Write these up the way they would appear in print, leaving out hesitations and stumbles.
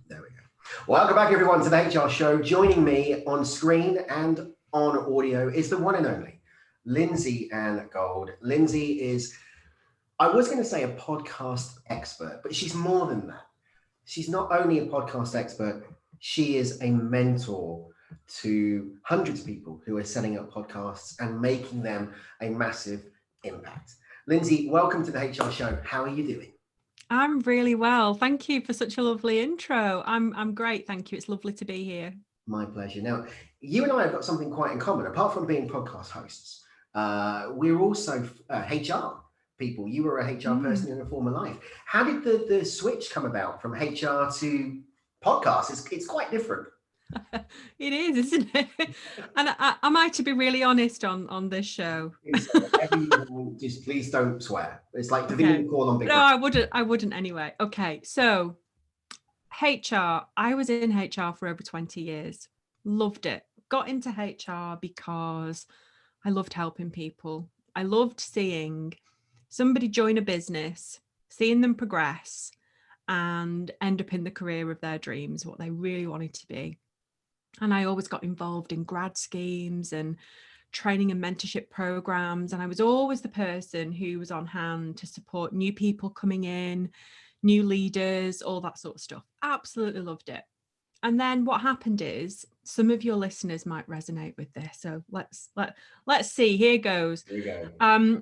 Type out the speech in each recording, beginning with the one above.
There we go. Welcome back, everyone, to the HR Show. Joining me on screen and on audio is the one and only Lynsay Gould. Lynsay is, I was going to say, a podcast expert, but she's more than that. She's not only a podcast expert, she is a mentor to hundreds of people who are setting up podcasts and making them a massive impact. Lynsay, welcome to the HR Show. How are you doing? I'm really well. Thank you for such a lovely intro. I'm great. Thank you. It's lovely to be here. My pleasure. Now, you and I have got something quite in common. Apart from being podcast hosts, we're also HR people. You were a HR person in a former life. How did the switch come about from HR to podcasts? It's quite different. It is, isn't it? And am I to be really honest on this show? Just please don't swear. It's like the call on Big No, I wouldn't anyway. Okay, so HR. I was in HR for over 20 years. Loved it. Got into HR because I loved helping people. I loved seeing somebody join a business, seeing them progress and end up in the career of their dreams, what they really wanted to be. And I always got involved in grad schemes and training and mentorship programs. And I was always the person who was on hand to support new people coming in, new leaders, all that sort of stuff. Absolutely loved it. And then what happened is, some of your listeners might resonate with this. So let's see. Here goes. Here you go.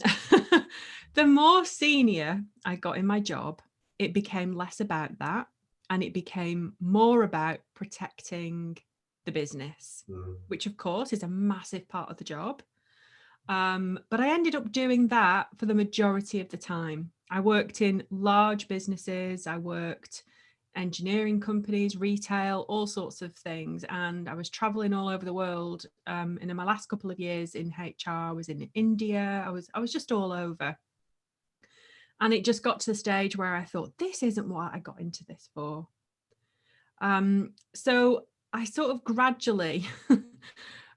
The more senior I got in my job, it became less about that, and it became more about protecting the business, which of course is a massive part of the job. But I ended up doing that for the majority of the time. I worked in large businesses, I worked engineering companies, retail, all sorts of things. And I was traveling all over the world. And in my last couple of years in HR, I was in India, I was just all over. And it just got to the stage where I thought, this isn't what I got into this for. So I sort of gradually,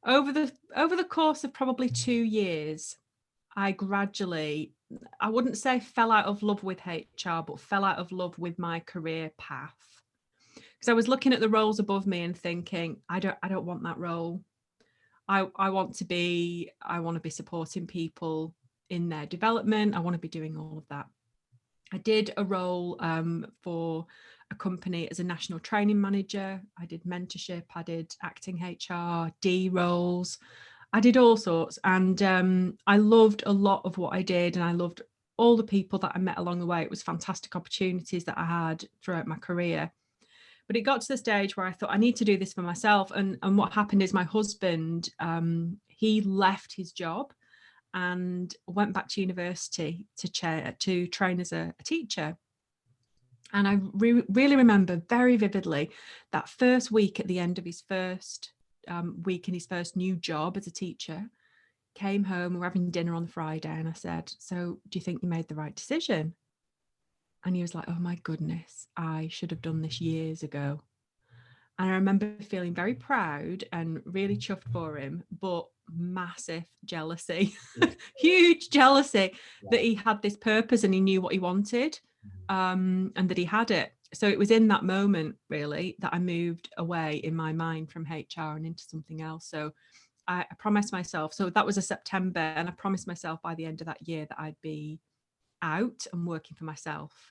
over the course of probably 2 years, I wouldn't say fell out of love with HR, but fell out of love with my career path. Because I was looking at the roles above me and thinking, I don't want that role. I want to be supporting people in their development. I want to be doing all of that. I did a role for a company as a national training manager. I did mentorship, I did acting HR, D roles, I did all sorts. And I loved a lot of what I did, and I loved all the people that I met along the way. It was fantastic opportunities that I had throughout my career. But it got to the stage where I thought, I need to do this for myself. And what happened is my husband, he left his job and went back to university to train as a teacher. And I really remember very vividly that first week at the end of his first week in his first new job as a teacher. Came home, we were having dinner on the Friday, and I said, so do you think you made the right decision? And he was like, oh my goodness, I should have done this years ago. And I remember feeling very proud and really chuffed for him, but massive jealousy, huge jealousy that he had this purpose and he knew what he wanted. And that he had it. So it was in that moment, really, that I moved away in my mind from HR and into something else. So I promised myself, so that was a September, and I promised myself by the end of that year that I'd be out and working for myself.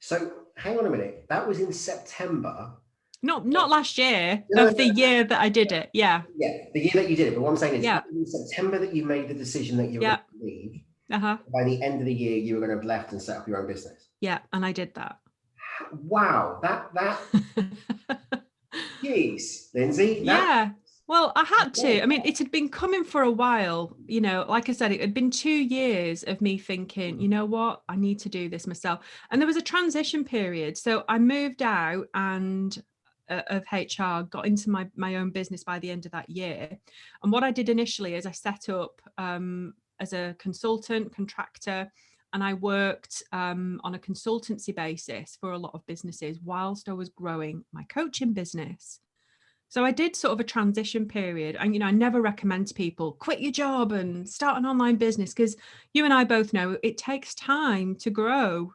So hang on a minute, that was in September? Not last year, the year that I did it, yeah. Yeah, the year that you did it, but what I'm saying is, it was in September that you made the decision that you were going to leave. By the end of the year, you were going to have left and set up your own business. Yeah, and I did that. Wow, that geez, Lynsay. Yeah, well, I had to. I mean, it had been coming for a while, you know, like I said, it had been 2 years of me thinking, you know what, I need to do this myself. And there was a transition period. So I moved out and of HR, got into my own business by the end of that year. And what I did initially is I set up as a consultant, contractor, and I worked on a consultancy basis for a lot of businesses whilst I was growing my coaching business. So I did sort of a transition period. And, you know, I never recommend to people, quit your job and start an online business, because you and I both know it takes time to grow.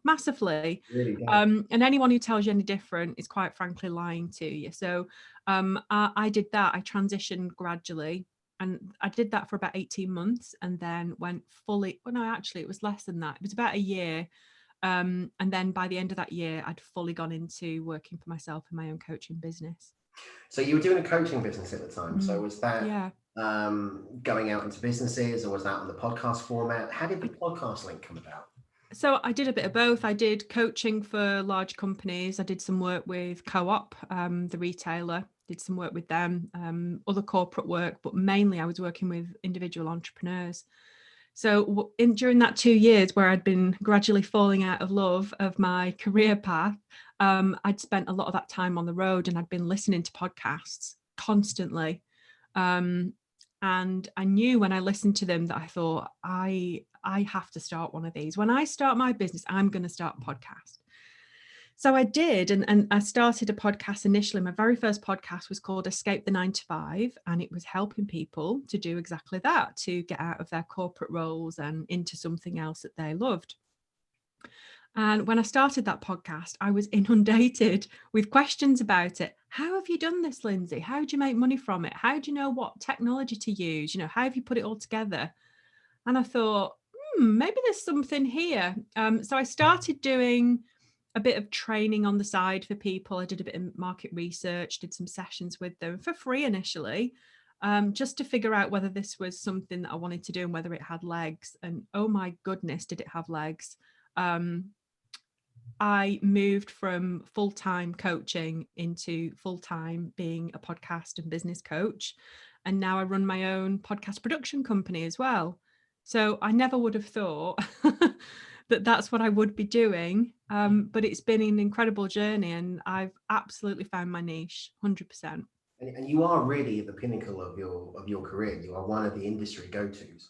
massively. Really does. And anyone who tells you any different is quite frankly lying to you. So I did that. I transitioned gradually, and I did that for about 18 months and then went fully, well, no, actually it was less than that. It was about a year. And then by the end of that year, I'd fully gone into working for myself in my own coaching business. So you were doing a coaching business at the time. So was that Yeah. going out into businesses, or was that on the podcast format? How did the podcast link come about? So I did a bit of both. I did coaching for large companies. I did some work with Co-op, the retailer, did some work with them, other corporate work, but mainly I was working with individual entrepreneurs. So during that 2 years where I'd been gradually falling out of love of my career path, I'd spent a lot of that time on the road, and I'd been listening to podcasts constantly. And I knew when I listened to them that I thought, I have to start one of these. When I start my business, I'm going to start a podcast. So I did, and I started a podcast initially. My very first podcast was called Escape the 9 to 5, and it was helping people to do exactly that, to get out of their corporate roles and into something else that they loved. And when I started that podcast, I was inundated with questions about it. How have you done this, Lynsay? How do you make money from it? How do you know what technology to use? How have you put it all together? And I thought, maybe there's something here. So I started doing a bit of training on the side for people. I did a bit of market research, did some sessions with them for free initially, just to figure out whether this was something that I wanted to do and whether it had legs. And oh my goodness, did it have legs? I moved from full-time coaching into full-time being a podcast and business coach. And now I run my own podcast production company as well. So I never would have thought that that's what I would be doing. But it's been an incredible journey, and I've absolutely found my niche, 100%. And you are really at the pinnacle of your career. You are one of the industry go-tos.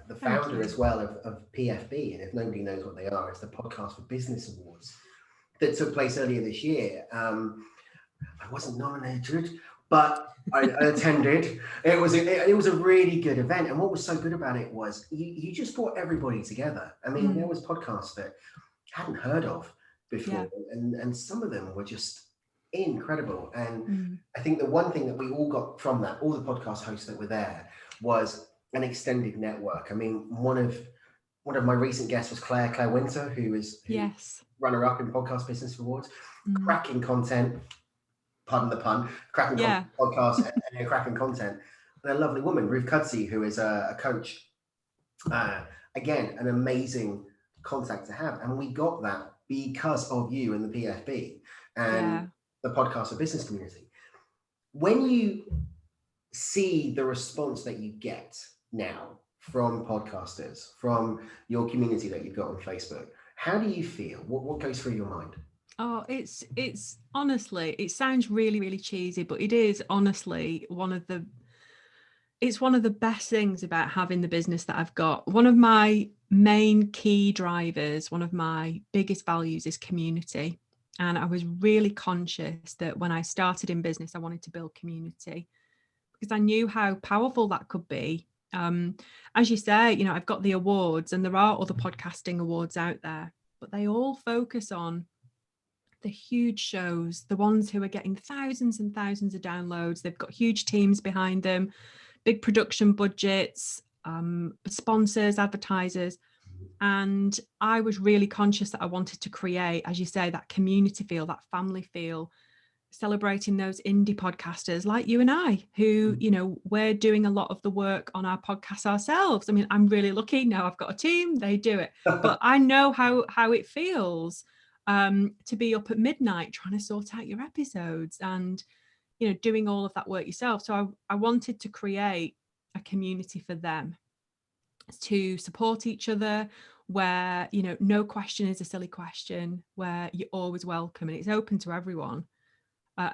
The founder as well of PFB, and if nobody knows what they are, it's the Podcast for Business Awards that took place earlier this year. I wasn't nominated, but I attended. It was a really good event, and what was so good about it was you just brought everybody together. I mean, there was podcasts that I hadn't heard of before, and some of them were just incredible. And I think the one thing that we all got from that, all the podcast hosts that were there, was an extended network. I mean, one of my recent guests was Claire Winter, who runner-up in Podcast Business Awards. Cracking content, pardon the pun, cracking podcast and cracking content. And a lovely woman, Ruth Cudsey, who is a coach. Again, an amazing contact to have. And we got that because of you and the PFB and the Podcast for Business community. When you see the response that you get now from podcasters, from your community that you've got on Facebook, how do you feel? What goes through your mind? Oh, it's honestly, it sounds really, really cheesy, but it is honestly one of the best things about having the business that I've got. One of my main key drivers, one of my biggest values is community. And I was really conscious that when I started in business, I wanted to build community because I knew how powerful that could be. As you say, I've got the awards, and there are other podcasting awards out there, but they all focus on the huge shows, the ones who are getting thousands and thousands of downloads. They've got huge teams behind them, big production budgets, sponsors, advertisers. And I was really conscious that I wanted to create, as you say, that community feel, that family feel, celebrating those indie podcasters like you and I, who, we're doing a lot of the work on our podcast ourselves. I mean, I'm really lucky now. I've got a team, they do it, but I know how it feels to be up at midnight trying to sort out your episodes and, doing all of that work yourself. So I wanted to create a community for them to support each other, where, no question is a silly question, where you're always welcome and it's open to everyone.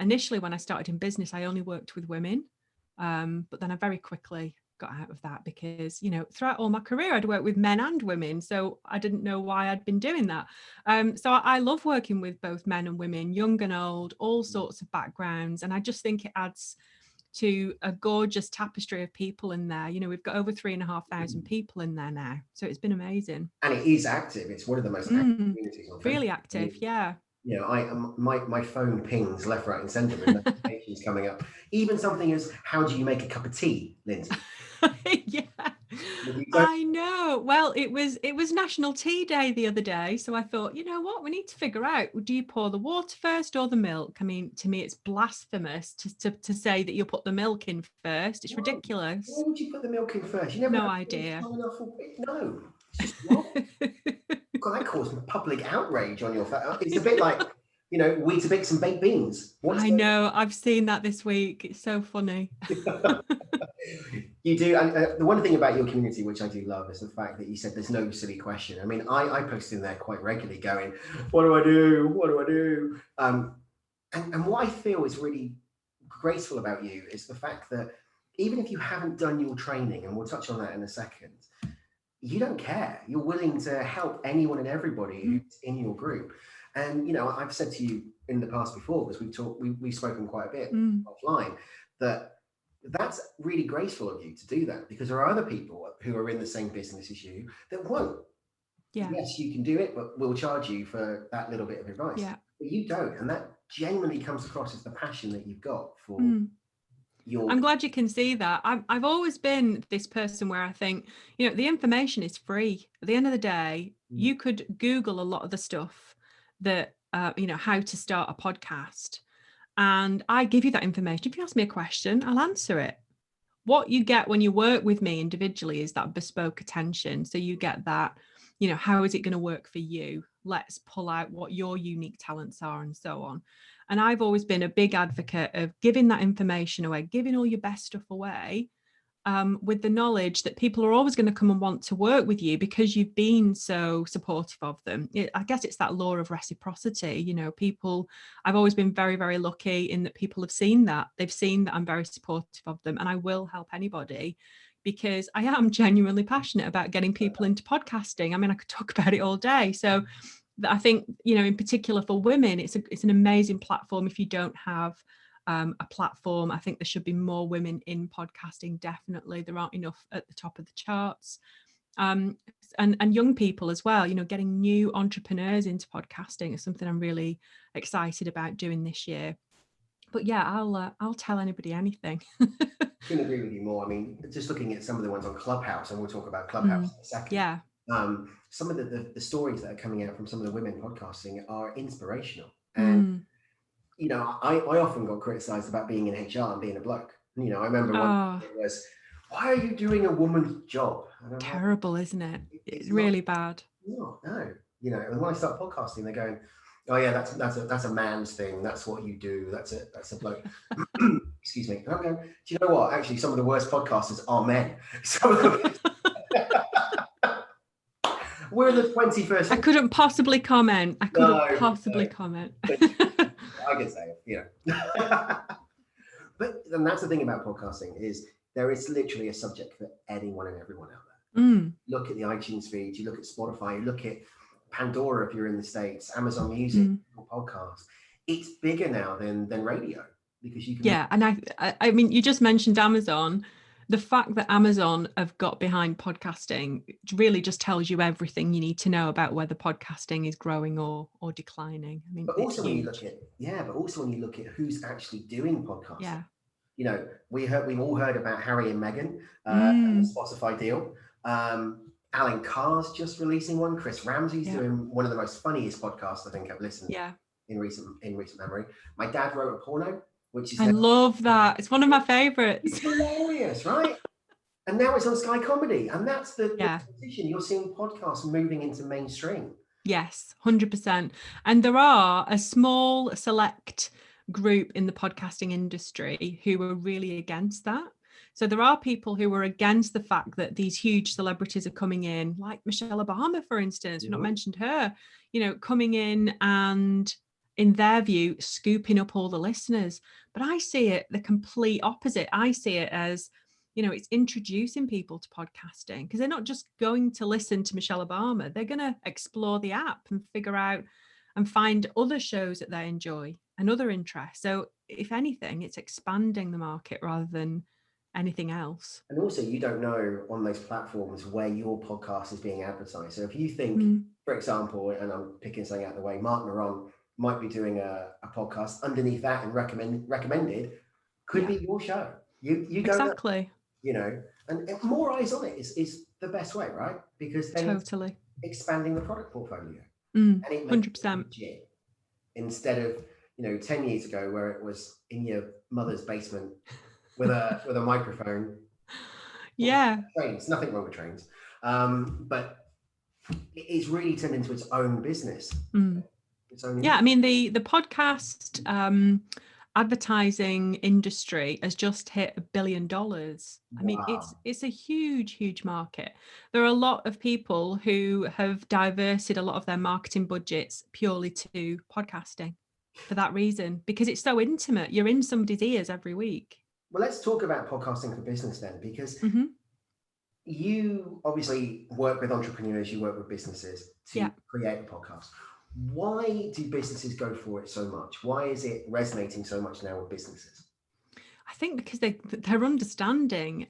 Initially, when I started in business, I only worked with women, but then I very quickly got out of that because, throughout all my career, I'd worked with men and women. So I didn't know why I'd been doing that. So I love working with both men and women, young and old, all sorts of backgrounds. And I just think it adds to a gorgeous tapestry of people in there. You know, we've got over 3,500 people in there now. So it's been amazing. And it is active. It's one of the most active communities on Facebook. Really active, yeah. You know, my phone pings left, right, and centre with notifications coming up. Even something as, how do you make a cup of tea, Lynsay? Yeah, I know. Well, it was National Tea Day the other day, so I thought, you know what, we need to figure out, do you pour the water first or the milk? I mean, to me, it's blasphemous to say that you put the milk in first. It's ridiculous. Why would you put the milk in first? You never no idea. No, it's just wrong. God, that caused public outrage on your phone. It's a bit like, you know, Weetabix and baked beans. I know. I've seen that this week. It's so funny. You do. And the one thing about your community, which I do love, is the fact that you said there's no silly question. I mean, I post in there quite regularly going, what do I do? What do I do? And what I feel is really graceful about you is the fact that even if you haven't done your training, and we'll touch on that in a second, you don't care. You're willing to help anyone and everybody who's in your group. And, you know, I've said to you in the past before, because we've spoken quite a bit offline, that's really graceful of you to do that, because there are other people who are in the same business as you that won't. Yeah. Yes, you can do it, but we'll charge you for that little bit of advice. Yeah. But you don't. And that genuinely comes across as the passion that you've got for I'm glad you can see that. I've always been this person where I think, you know, the information is free. At the end of the day, you could Google a lot of the stuff that, you know, how to start a podcast. And I give you that information. If you ask me a question, I'll answer it. What you get when you work with me individually is that bespoke attention. So you get that, you know, how is it going to work for you? Let's pull out what your unique talents are and so on. And I've always been a big advocate of giving that information away, giving all your best stuff away, with the knowledge that people are always going to come and want to work with you because you've been so supportive of them. I guess it's that law of reciprocity. You know, people, I've always been very, very lucky in that people have seen that. They've seen that I'm very supportive of them, and I will help anybody because I am genuinely passionate about getting people into podcasting. I mean, I could talk about it all day. So I think, you know, in particular for women, it's an amazing platform. If you don't have a platform, I think there should be more women in podcasting. Definitely, there aren't enough at the top of the charts, and young people as well. You know, getting new entrepreneurs into podcasting is something I'm really excited about doing this year. But yeah, I'll tell anybody anything. Couldn't agree with you more. I mean, just looking at some of the ones on Clubhouse, and we'll talk about Clubhouse in a second. Yeah. Some of the stories that are coming out from some of the women podcasting are inspirational. And you know, I often got criticized about being in HR and being a bloke. You know, I remember one it was, why are you doing a woman's job? Terrible, isn't it? It's really bad. No. You know, and when I start podcasting, they're going, oh yeah, that's a man's thing. That's what you do. That's a bloke. Excuse me. And I'm going, do you know what? Actually, some of the worst podcasters are men. Some of them. We're in the 21st century. I couldn't possibly comment. comment. I can say it, you know. But and that's the thing about podcasting is there is literally a subject for anyone and everyone out there. Look at the iTunes feed, you look at Spotify, you look at Pandora if you're in the States, Amazon Music, podcasts. It's bigger now than radio because you can. Yeah, and I mean, you just mentioned Amazon. The fact that Amazon have got behind podcasting really just tells you everything you need to know about whether podcasting is growing or declining. I mean, but also when you look at who's actually doing podcasting. Yeah. You know, we've all heard about Harry and Meghan and the Spotify deal. Alan Carr's just releasing one. Chris Ramsey's doing one of the most funniest podcasts I think I've listened in recent memory. My dad wrote a porno. I love that. It's one of my favorites. It's hilarious, right? And now it's on Sky Comedy. And that's the transition. You're seeing podcasts moving into mainstream. Yes, 100%. And there are a small select group in the podcasting industry who are really against that. So there are people who are against the fact that these huge celebrities are coming in, like Michelle Obama, for instance. We've not mentioned her, you know, coming in and, in their view, scooping up all the listeners. But I see it the complete opposite. I see it as, you know, it's introducing people to podcasting because they're not just going to listen to Michelle Obama. They're going to explore the app and figure out and find other shows that they enjoy and other interests. So if anything, it's expanding the market rather than anything else. And also, you don't know on those platforms where your podcast is being advertised. So if you think, for example, and I'm picking something out of the way, Mark Moron might be doing a podcast underneath that and recommended could be your show. You don't exactly know, and more eyes on it is the best way, right? Because then totally it's expanding the product portfolio, and it makes 100%. it legit instead of 10 years ago where it was in your mother's basement with a microphone. Yeah. Trains, nothing wrong with trains, but it's really turned into its own business. I mean the podcast advertising industry has just hit $1 billion. I mean, it's a huge market. There are a lot of people who have diverted a lot of their marketing budgets purely to podcasting for that reason, because it's so intimate. You're in somebody's ears every week. Well, let's talk about podcasting for business then, because you obviously work with entrepreneurs, you work with businesses to create a podcast. Why do businesses go for it so much? Why is it resonating so much now with businesses? I think because they're understanding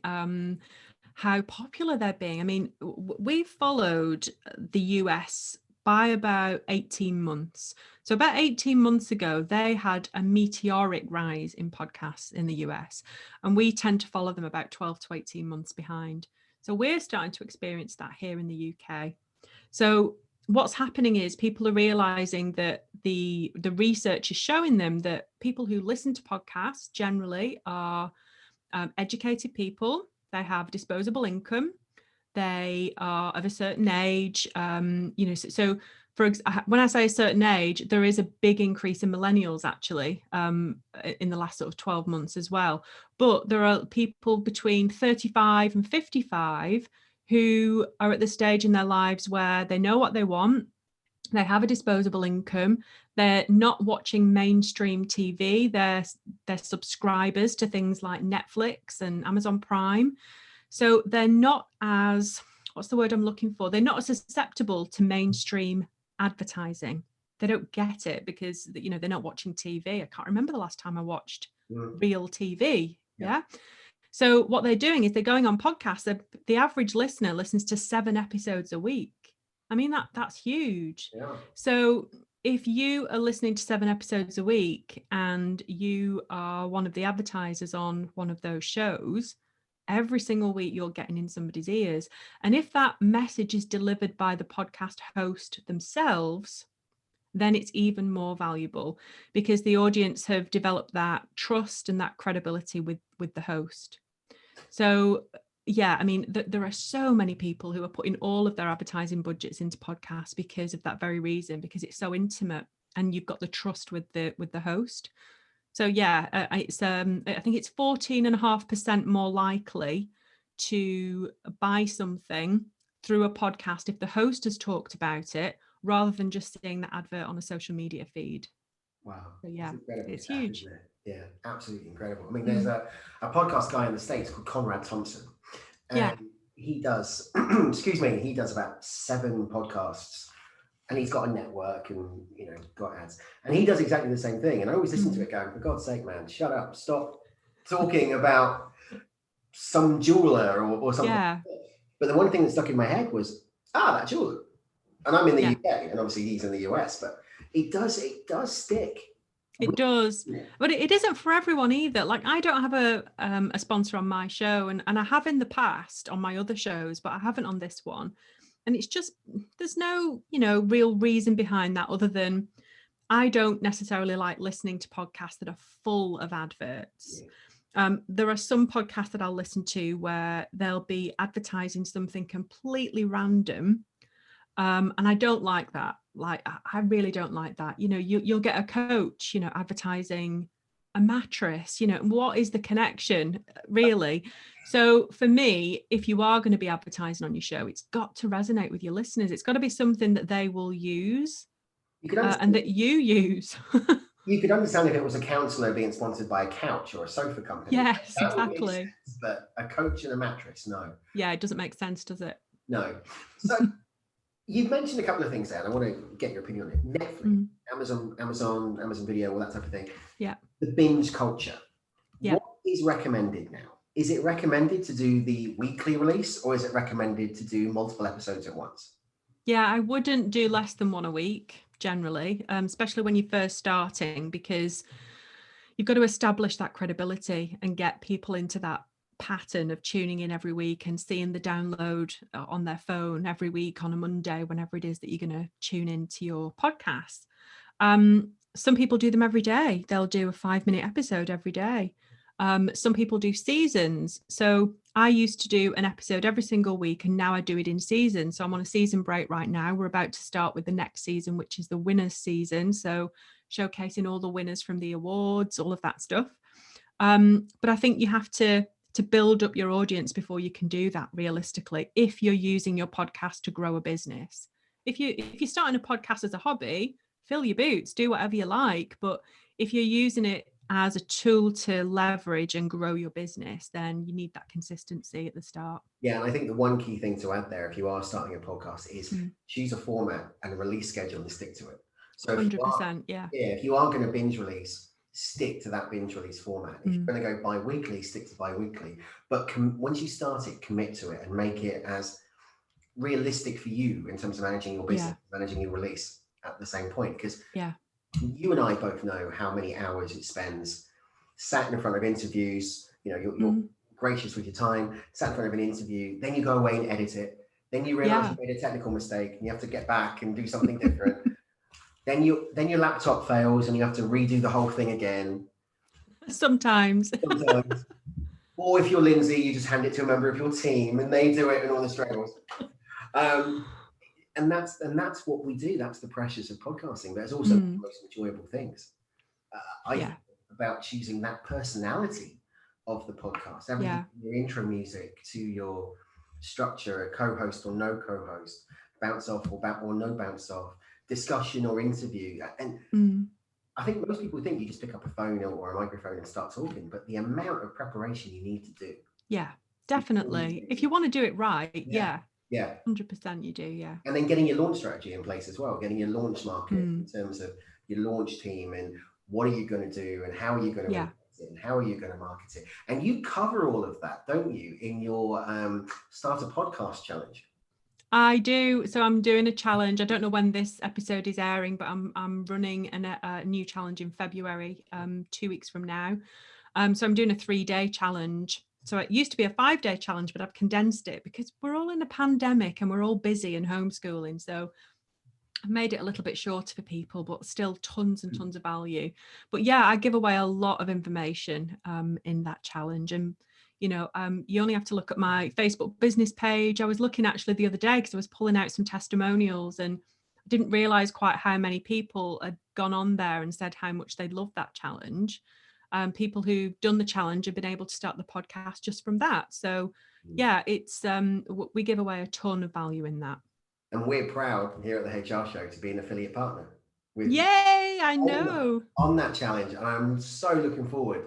how popular they're being. I mean, we've followed the US by about 18 months. So about 18 months ago, they had a meteoric rise in podcasts in the US, and we tend to follow them about 12 to 18 months behind. So we're starting to experience that here in the UK. So what's happening is people are realizing that the research is showing them that people who listen to podcasts generally are educated people. They have disposable income. They are of a certain age. So when I say a certain age, there is a big increase in millennials actually in the last sort of 12 months as well. But there are people between 35 and 55 who are at the stage in their lives where they know what they want, they have a disposable income, they're not watching mainstream TV, they're subscribers to things like Netflix and Amazon Prime. So they're not as, what's the word I'm looking for? They're not as susceptible to mainstream advertising. They don't get it because, they're not watching TV. I can't remember the last time I watched real TV. Yeah. So what they're doing is they're going on podcasts. The average listener listens to 7 episodes a week. I mean, that's huge. Yeah. So if you are listening to 7 episodes a week and you are one of the advertisers on one of those shows, every single week you're getting in somebody's ears. And if that message is delivered by the podcast host themselves, then it's even more valuable because the audience have developed that trust and that credibility with the host. So, I mean, there are so many people who are putting all of their advertising budgets into podcasts because of that very reason, because it's so intimate and you've got the trust with the host. So it's I think it's 14.5% more likely to buy something through a podcast if the host has talked about it rather than just seeing the advert on a social media feed. Wow. So it's huge. Isn't it? Yeah, absolutely incredible. I mean, there's a podcast guy in the States called Conrad Thompson. And he does, he does about 7 podcasts. And he's got a network and, got ads. And he does exactly the same thing. And I always listen to it going, for God's sake, man, shut up. Stop talking about some jeweler or something. Yeah. But the one thing that stuck in my head was, that jeweler. And I'm in the UK, and obviously he's in the US, but it does stick. It does, but it isn't for everyone either. Like I don't have a sponsor on my show, and I have in the past on my other shows, but I haven't on this one. And it's just, there's no, real reason behind that other than I don't necessarily like listening to podcasts that are full of adverts. There are some podcasts that I'll listen to where they'll be advertising something completely random. And I don't like that. Like, I really don't like that. You'll get a coach, advertising a mattress, what is the connection really? So for me, if you are going to be advertising on your show, it's got to resonate with your listeners. It's got to be something that they will use and that you use. You could understand if it was a counsellor being sponsored by a couch or a sofa company. Yes, exactly. But a coach and a mattress, no. Yeah, it doesn't make sense, does it? No. So You've mentioned a couple of things there, and I want to get your opinion on it. Netflix, Amazon Video, all that type of thing. Yeah. The binge culture. Yeah. What is recommended now? Is it recommended to do the weekly release, or is it recommended to do multiple episodes at once? Yeah, I wouldn't do less than one a week generally, especially when you're first starting, because you've got to establish that credibility and get people into that pattern of tuning in every week and seeing the download on their phone every week on a Monday, whenever it is that you're going to tune into your podcast. Some people do them every day. They'll do a 5-minute episode every day. Some people do seasons. So I used to do an episode every single week, and now I do it in season. So I'm on a season break right now. We're about to start with the next season, which is the winners season. So showcasing all the winners from the awards, all of that stuff. But I think you have to build up your audience before you can do that realistically, if you're using your podcast to grow a business. If you're starting a podcast as a hobby, fill your boots, do whatever you like. But if you're using it as a tool to leverage and grow your business, then you need that consistency at the start. Yeah, and I think the one key thing to add there, if you are starting a podcast, is choose a format and a release schedule and stick to it. So 100%, if you are going to binge release, stick to that binge release format. If you're going to go bi-weekly, stick to bi-weekly. But once you start it, commit to it and make it as realistic for you in terms of managing your business, managing your release at the same point. Because you and I both know how many hours it spends sat in front of interviews. You know, you're gracious with your time, sat in front of an interview, then you go away and edit it. Then you realize you made a technical mistake and you have to get back and do something different. Then your laptop fails and you have to redo the whole thing again. Sometimes. Or if you're Lynsay, you just hand it to a member of your team and they do it and all the struggles. And that's what we do. That's the pressures of podcasting, but it's also the most enjoyable things. I think about choosing that personality of the podcast. Everything from your intro music to your structure, a co-host or no co-host, bounce off or no bounce off, discussion or interview. And I think most people think you just pick up a phone or a microphone and start talking, but the amount of preparation you need to do. Yeah, definitely. If you want to do it right, Yeah. 100% you do, And then getting your launch strategy in place as well, getting your launch market in terms of your launch team and what are you going to do and how are you going to market it and how are you going to market it. And you cover all of that, don't you, in your Start a Podcast challenge? I do. So I'm doing a challenge. I don't know when this episode is airing, but I'm running a new challenge in February, 2 weeks from now. So I'm doing a 3-day challenge. So it used to be a 5-day challenge, but I've condensed it because we're all in a pandemic and we're all busy and homeschooling. So I've made it a little bit shorter for people, but still tons and tons of value. But I give away a lot of information in that challenge. And you only have to look at my Facebook business page. I was looking actually the other day because I was pulling out some testimonials and I didn't realize quite how many people had gone on there and said how much they loved that challenge. People who've done the challenge have been able to start the podcast just from that. So it's we give away a ton of value in that. And we're proud here at the HR Show to be an affiliate partner. Yay, I know. On that challenge. And I'm so looking forward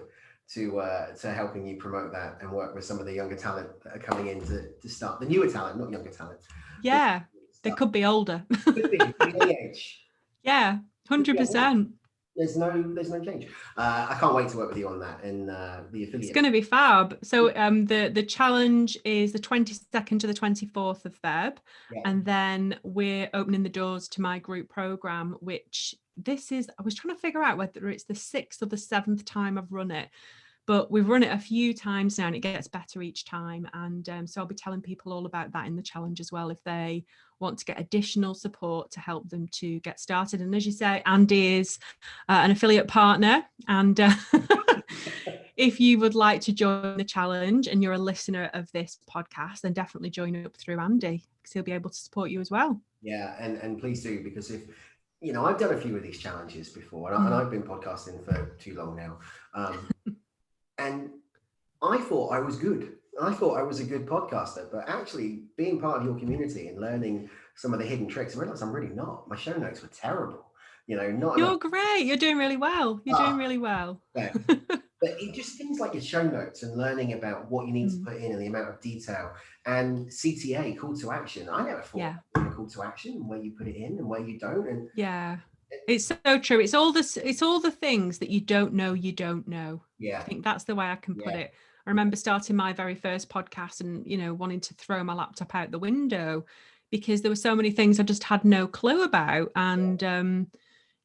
to helping you promote that and work with some of the younger talent that are coming in to start. The newer talent, not younger talent. Yeah, they could be older. Could be age. Yeah, 100%. There's no change. I can't wait to work with you on that and the affiliate. It's going to be fab. So the challenge is the 22nd to the 24th of Feb. And then we're opening the doors to my group program, which I was trying to figure out whether it's the 6th or the 7th time I've run it. But we've run it a few times now and it gets better each time. And so I'll be telling people all about that in the challenge as well, if they want to get additional support to help them to get started. And as you say, Andy is an affiliate partner. And if you would like to join the challenge and you're a listener of this podcast, then definitely join up through Andy because he'll be able to support you as well. Yeah, and please do, because if I've done a few of these challenges before and I've been podcasting for too long now. And I thought I was good. I thought I was a good podcaster, but actually being part of your community and learning some of the hidden tricks, I realized I'm really not. My show notes were terrible. You're great. You're doing really well. You're doing really well. Yeah. But it just things like your show notes and learning about what you need to Mm. put in and the amount of detail and CTA, call to action. I never thought Yeah. about a call to action and where you put it in and where you don't. And Yeah. It's so true. It's all the things that you don't know you don't know. I yeah, think that's the way I can put yeah, it. I remember starting my very first podcast and, wanting to throw my laptop out the window because there were so many things I just had no clue about. And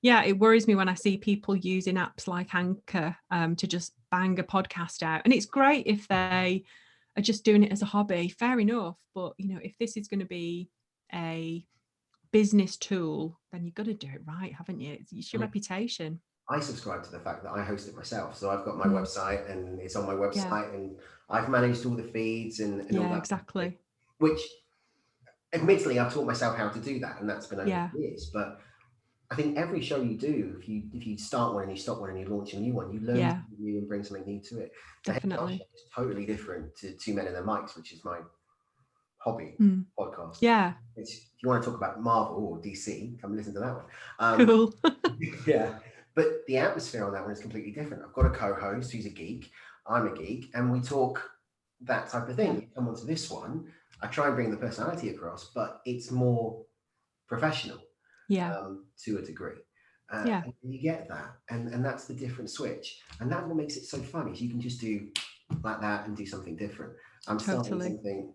yeah, it worries me when I see people using apps like Anchor to just bang a podcast out. And it's great if they are just doing it as a hobby, fair enough. But, if this is going to be a business tool, then you've got to do it right, haven't you? It's your reputation. I subscribe to the fact that I host it myself. So I've got my Mm. website and it's on my Yeah. website and I've managed all the feeds and all Yeah, that. exactly. Which admittedly I've taught myself how to do that and that's been over Yeah. the years. But I think every show you do, if you start one and you stop one and you launch a new one, you learn Yeah, something new and bring something new to it. The HR definitely. show is totally different to Two Men and Their Mics, which is my hobby Mm. podcast. Yeah, If you want to talk about Marvel or DC, come listen to that one. cool. Yeah, but the atmosphere on that one is completely different. I've got a co-host who's a geek, I'm a geek, and we talk that type of thing. Yeah. You come onto this one, I try and bring the personality across, but it's more professional Yeah, to a degree. yeah, And you get that, and that's the different switch, and that's what makes it so fun. Is you can just do like that and do something different. I'm starting totally. something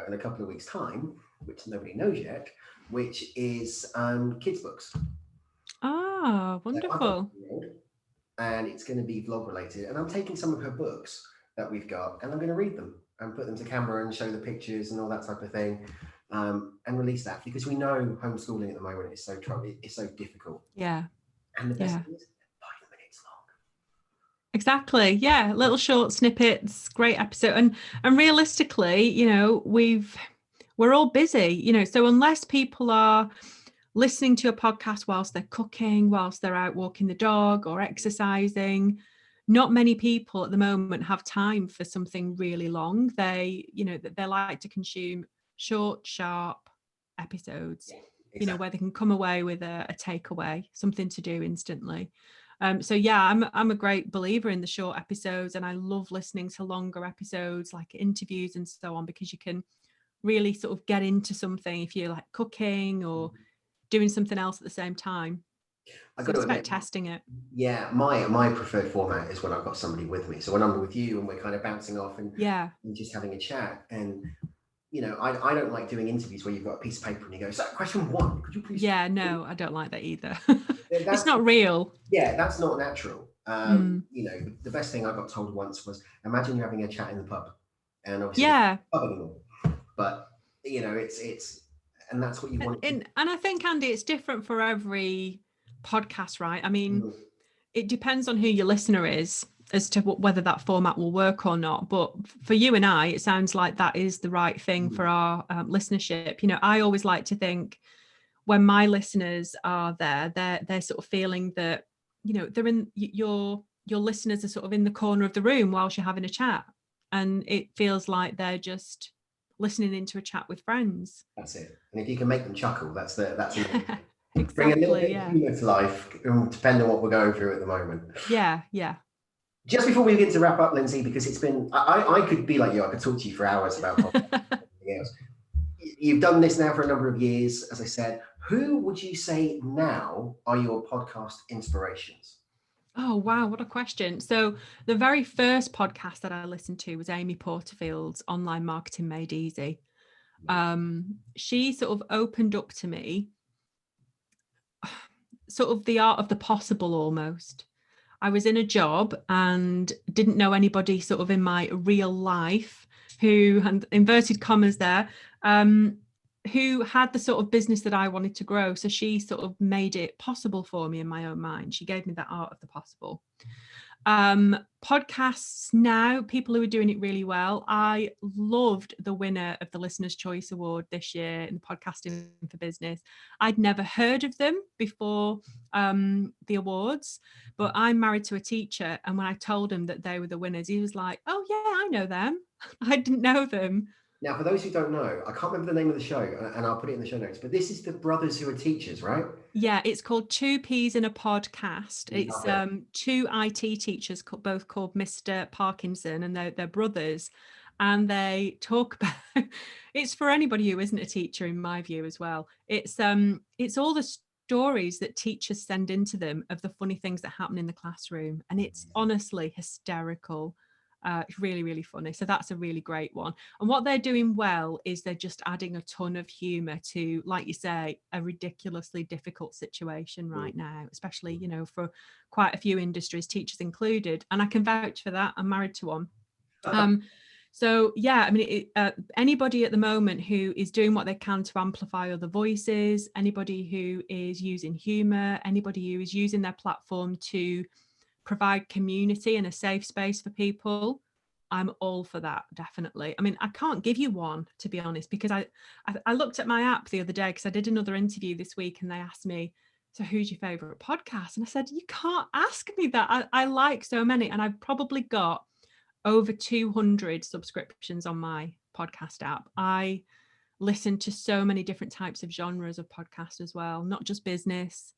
in a couple of weeks' time, which nobody knows yet, which is kids' books. Ah, So I've got a wonderful. 2-year-old, and it's going to be vlog related, and I'm taking some of her books that we've got, and I'm going to read them and put them to camera and show the pictures and all that type of thing, and release that because we know homeschooling at the moment is so it's so difficult. Yeah, And the best yeah, thing is 5 minutes long. exactly. Yeah, little short snippets, great episode. And realistically, we're all busy, so unless people are listening to a podcast whilst they're cooking, whilst they're out walking the dog or exercising, not many people at the moment have time for something really long. They like to consume short, sharp episodes, Exactly. where they can come away with a takeaway, something to do instantly. So yeah, I'm a great believer in the short episodes, and I love listening to longer episodes like interviews and so on, because you can really sort of get into something if you're like cooking or doing something else at the same time. I So got to it's about admit, testing it. yeah, my preferred format is when I've got somebody with me. So when I'm with you and we're kind of bouncing off and Yeah. just having a chat. And I don't like doing interviews where you've got a piece of paper and you go, so question 1, could you please? Yeah, no, I don't like that either. That's, it's not real. Yeah, that's not natural. The best thing I got told once was, imagine you're having a chat in the pub, and obviously Yeah. pub anymore. But it's and that's what you want. And I think, Andy, it's different for every podcast, right? I mean, it depends on who your listener is as to whether that format will work or not. But for you and I, it sounds like that is the right thing for our listenership. I always like to think when my listeners are there, they're sort of feeling that, they're in your listeners are sort of in the corner of the room whilst you're having a chat. And it feels like they're just listening into a chat with friends. That's it. And if you can make them chuckle, that's amazing. Exactly, Bring a little bit of humour to life, depending on what we're going through at the moment. Yeah. Just before we begin to wrap up, Lynsay, because it's been, I could be like you, I could talk to you for hours about everything else. You've done this now for a number of years, as I said. Who would you say now are your podcast inspirations? Oh, wow. What a question. So the very first podcast that I listened to was Amy Porterfield's Online Marketing Made Easy. She sort of opened up to me sort of the art of the possible almost. I was in a job and didn't know anybody sort of in my real life who, and inverted commas there, who had the sort of business that I wanted to grow. So she sort of made it possible for me in my own mind. She gave me that art of the possible. Podcasts now, people who are doing it really well. I loved the winner of the Listener's Choice Award this year in Podcasting for Business. I'd never heard of them before the awards, but I'm married to a teacher, and when I told him that they were the winners, he was like, oh yeah, I know them. I didn't know them. Now, for those who don't know, I can't remember the name of the show, and I'll put it in the show notes, but this is the brothers who are teachers, right? Yeah, it's called Two Peas in a Podcast. It's Love it. two IT teachers, both called Mr. Parkinson, and they're brothers. And they talk about, it's for anybody who isn't a teacher, in my view, as well. It's all the stories that teachers send into them of the funny things that happen in the classroom. And it's honestly hysterical. It's really, really funny. So that's a really great one. And what they're doing well is they're just adding a ton of humour to, like you say, a ridiculously difficult situation right now, especially, you know, for quite a few industries, teachers included. And I can vouch for that. I'm married to one. So, yeah, I mean, anybody at the moment who is doing what they can to amplify other voices, anybody who is using humour, anybody who is using their platform to provide community and a safe space for people, I'm all for that, definitely. I mean, I can't give you one, to be honest, because I looked at my app the other day because I did another interview this week and they asked me, so who's your favourite podcast? And I said, you can't ask me that. I like so many, and I've probably got over 200 subscriptions on my podcast app. I listen to so many different types of genres of podcast as well, not just business,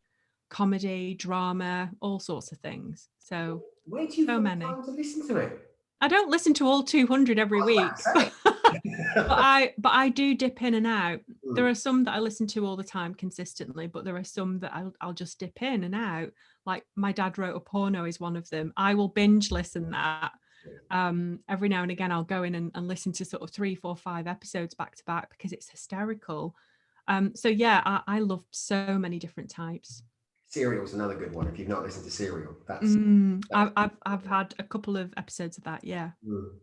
comedy, drama, all sorts of things. So Where do you so find many. time to listen to it? I don't listen to all 200 every week, but I do dip in and out. There are some that I listen to all the time consistently, but there are some that I'll just dip in and out. Like My Dad Wrote a Porno is one of them. I will binge listen that. Every now and again I'll go in and listen to sort of 3, 4, 5 episodes back to back because it's hysterical. So yeah, I love so many different types. Serial's another good one. If you've not listened to Serial, I've had a couple of episodes of that. Yeah.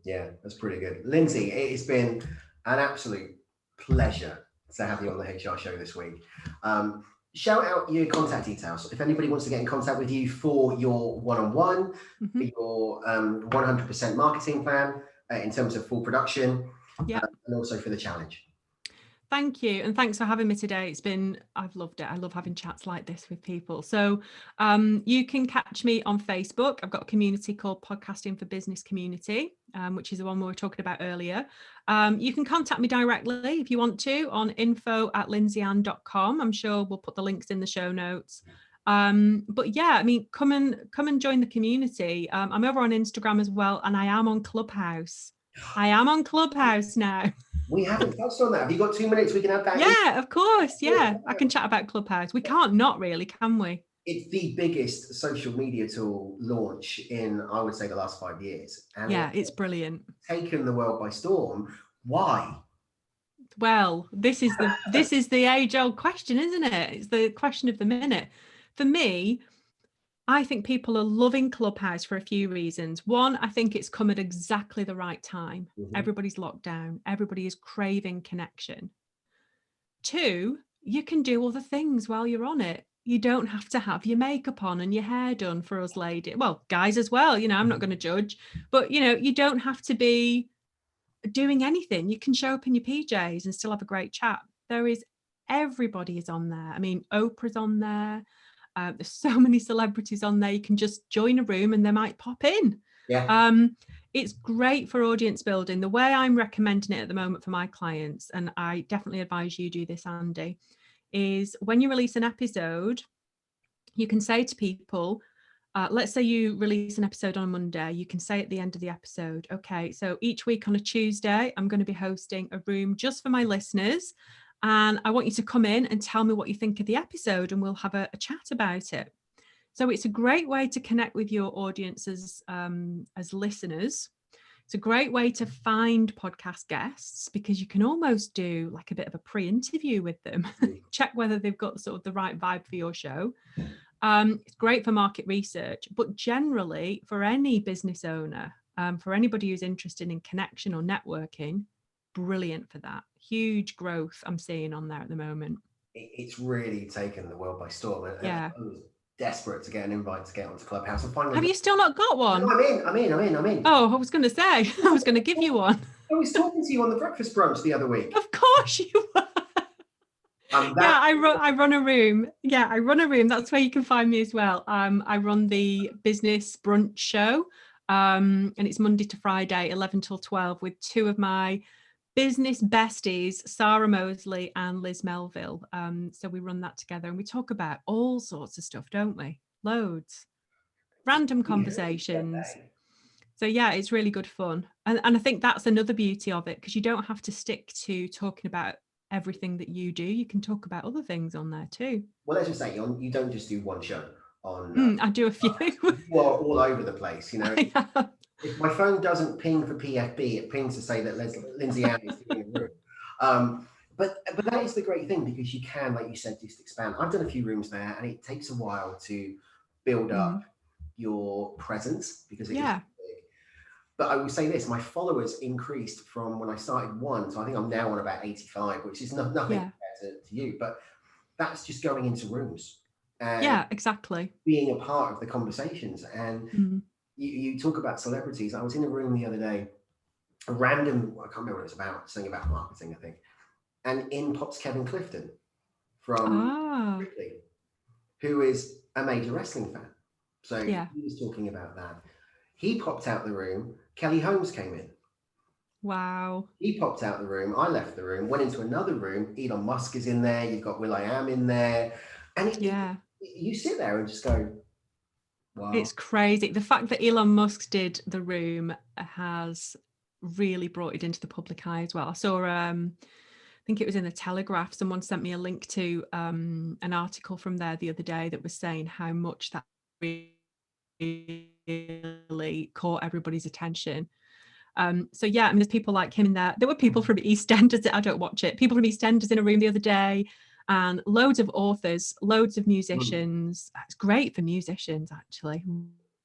Yeah, that's pretty good. Lynsay, it has been an absolute pleasure to have you on the HR show this week. Shout out your contact details if anybody wants to get in contact with you for your one-on-one, for your 100% marketing plan in terms of full production, and also for the challenge. Thank you. And thanks for having me today. I've loved it. I love having chats like this with people. So you can catch me on Facebook. I've got a community called Podcasting for Business Community, which is the one we were talking about earlier. You can contact me directly if you want to on info@lynsayand.com. I'm sure we'll put the links in the show notes. But yeah, I mean, come and join the community. I'm over on Instagram as well, and I am on Clubhouse. I am on Clubhouse now. We haven't touched on that. Have you got 2 minutes? We can have that. Yeah, of course. Yeah, I can chat about Clubhouse. We can't not really, can we? It's the biggest social media tool launch in, I would say, the last 5 years. And yeah, it's brilliant. Taken the world by storm. Why? Well, this is the age-old question, isn't it? It's the question of the minute. For me, I think people are loving Clubhouse for a few reasons. One, I think it's come at exactly the right time. Everybody's locked down. Everybody is craving connection. 2, you can do other things while you're on it. You don't have to have your makeup on and your hair done for us ladies. Well, guys as well, you know, I'm not going to judge. But, you know, you don't have to be doing anything. You can show up in your PJs and still have a great chat. Everybody is on there. I mean, Oprah's on there. There's so many celebrities on there. You can just join a room and they might pop in. Yeah. It's great for audience building. The way I'm recommending it at the moment for my clients, and I definitely advise you do this, Andy, is when you release an episode, you can say to people, let's say you release an episode on a Monday, you can say at the end of the episode, okay, so each week on a Tuesday, I'm going to be hosting a room just for my listeners. And I want you to come in and tell me what you think of the episode and we'll have a chat about it. So it's a great way to connect with your audience as listeners. It's a great way to find podcast guests because you can almost do like a bit of a pre-interview with them, check whether they've got sort of the right vibe for your show. It's great for market research, but generally for any business owner, for anybody who's interested in connection or networking, brilliant for that. Huge growth I'm seeing on there at the moment. It's really taken the world by storm. Yeah. I was desperate to get an invite to get onto Clubhouse. And finally, have you still not got one? No, I'm in. Oh, I was going to say, I was going to give you one. I was talking to you on the breakfast brunch the other week. Of course you were. Yeah, I run a room. Yeah, I run a room. That's where you can find me as well. I run the business brunch show, and it's Monday to Friday, 11 till 12, with 2 of my business besties, Sarah Mosley and Liz Melville. So we run that together and we talk about all sorts of stuff, don't we? Loads. Random conversations. So yeah, it's really good fun. And I think that's another beauty of it, because you don't have to stick to talking about everything that you do. You can talk about other things on there too. Well, let's just say you don't just do one show on. I do a few. You are all over the place, you know. If my phone doesn't ping for PFB, it pings to say that Lynsay Ann is doing a room. But that is the great thing, because you can, like you said, just expand. I've done a few rooms there, and it takes a while to build up your presence, because it is big. But I will say this, my followers increased from when I started 1, so I think I'm now on about 85, which is nothing compared to you, but that's just going into rooms. And exactly. being a part of the conversations. And you talk about celebrities. I was in a room the other day, a random, I can't remember what it was about, something about marketing, I think. And in pops Kevin Clifton from Ripley, who is a major wrestling fan. So he was talking about that. He popped out the room. Kelly Holmes came in. Wow. He popped out the room. I left the room, went into another room. Elon Musk is in there. You've got will.i.am in there. And you sit there and just go, wow. It's crazy. The fact that Elon Musk did the room has really brought it into the public eye as well. I saw, I think it was in the Telegraph, someone sent me a link to an article from there the other day that was saying how much that really caught everybody's attention. So yeah, I mean, there's people like him in there. There were people from EastEnders. I don't watch it. People from EastEnders in a room the other day, and loads of authors, loads of musicians. It's great for musicians, actually.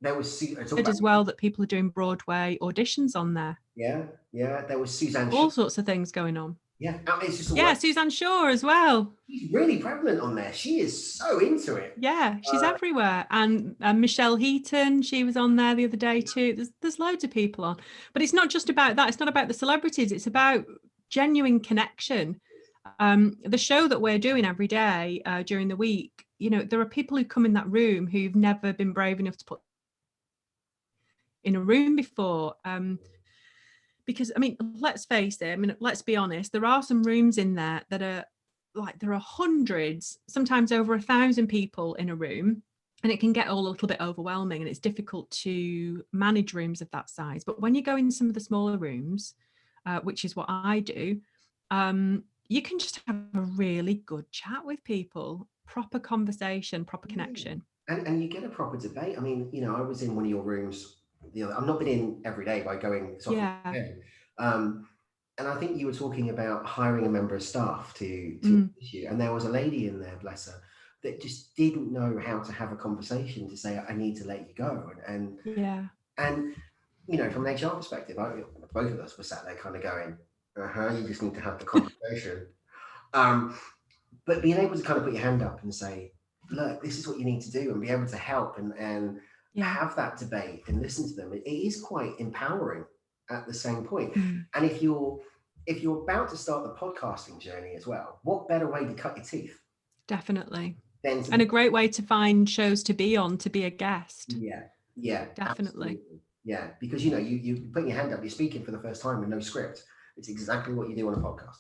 There was as well that people are doing Broadway auditions on there. Yeah. There was Suzanne. All sorts of things going on. Yeah, it's just Suzanne Shaw as well. She's really prevalent on there. She is so into it. Yeah, she's everywhere. And Michelle Heaton, she was on there the other day too. There's loads of people on. But it's not just about that. It's not about the celebrities. It's about genuine connection. The show that we're doing every day during the week, you know, there are people who come in that room who've never been brave enough to put in a room before. Because, I mean, let's face it, I mean, let's be honest, there are some rooms in there that are like, there are hundreds, sometimes over 1,000 people in a room, and it can get all a little bit overwhelming, and it's difficult to manage rooms of that size. But when you go in some of the smaller rooms, which is what I do, you can just have a really good chat with people, proper conversation, proper connection. And you get a proper debate. I mean, you know, I was in one of your rooms I've not been in every day by going and I think you were talking about hiring a member of staff to issue, and there was a lady in there, bless her, that just didn't know how to have a conversation to say, I need to let you go. And you know, from an HR perspective, both of us were sat there kind of going, you just need to have the conversation. But being able to kind of put your hand up and say, look, this is what you need to do, and be able to help and have that debate and listen to them, it is quite empowering at the same point. And if you're about to start the podcasting journey as well, what better way to cut your teeth? Definitely. And a great way to find shows to be on, to be a guest. Yeah, definitely. Absolutely. Yeah, because you know, you put your hand up, you're speaking for the first time with no script. It's exactly what you do on a podcast.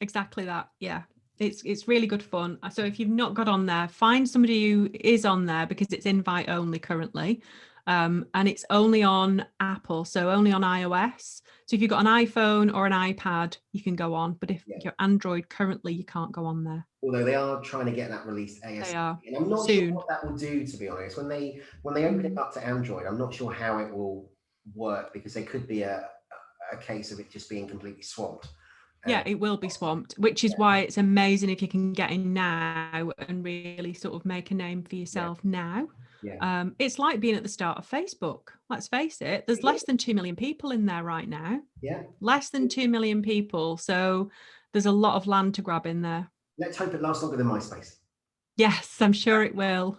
Exactly that. Yeah. It's really good fun. So if you've not got on there, find somebody who is on there, because it's invite only currently. And it's only on Apple, so only on iOS. So if you've got an iPhone or an iPad, you can go on. But if you're Android currently, you can't go on there. Although they are trying to get that released ASAP. They are. And I'm not sure what that will do, to be honest. When they open it up to Android, I'm not sure how it will work, because there could be a case of it just being completely swamped. Yeah, it will be swamped, which is why it's amazing if you can get in now and really sort of make a name for yourself now. Yeah. It's like being at the start of Facebook. Let's face it, there's less than 2 million people in there right now. Yeah. Less than 2 million people. So there's a lot of land to grab in there. Let's hope it lasts longer than MySpace. Yes, I'm sure it will.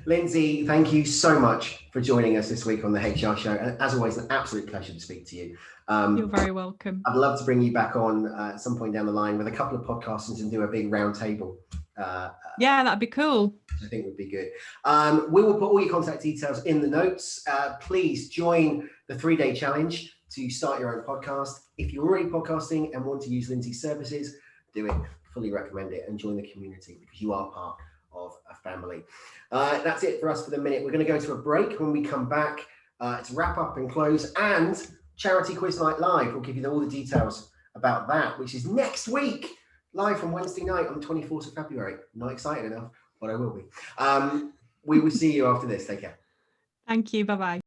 Lynsay, thank you so much for joining us this week on the HR Show. And as always, an absolute pleasure to speak to you. You're very welcome. I'd love to bring you back on at some point down the line with a couple of podcasters and do a big round table. Yeah, that'd be cool. I think would be good. We will put all your contact details in the notes. Please join the 3-day challenge. to start your own podcast. If you're already podcasting and want to use Lynsay's services, do it. Fully recommend it and join the community because you are part of a family. That's it for us for the minute. We're going to go to a break. When we come back, it's wrap up and close and Charity Quiz Night Live. We'll give you all the details about that, which is next week, live from Wednesday night on the 24th of February. Not excited enough, but I will be. We will see you after this. Take care. Thank you. Bye-bye.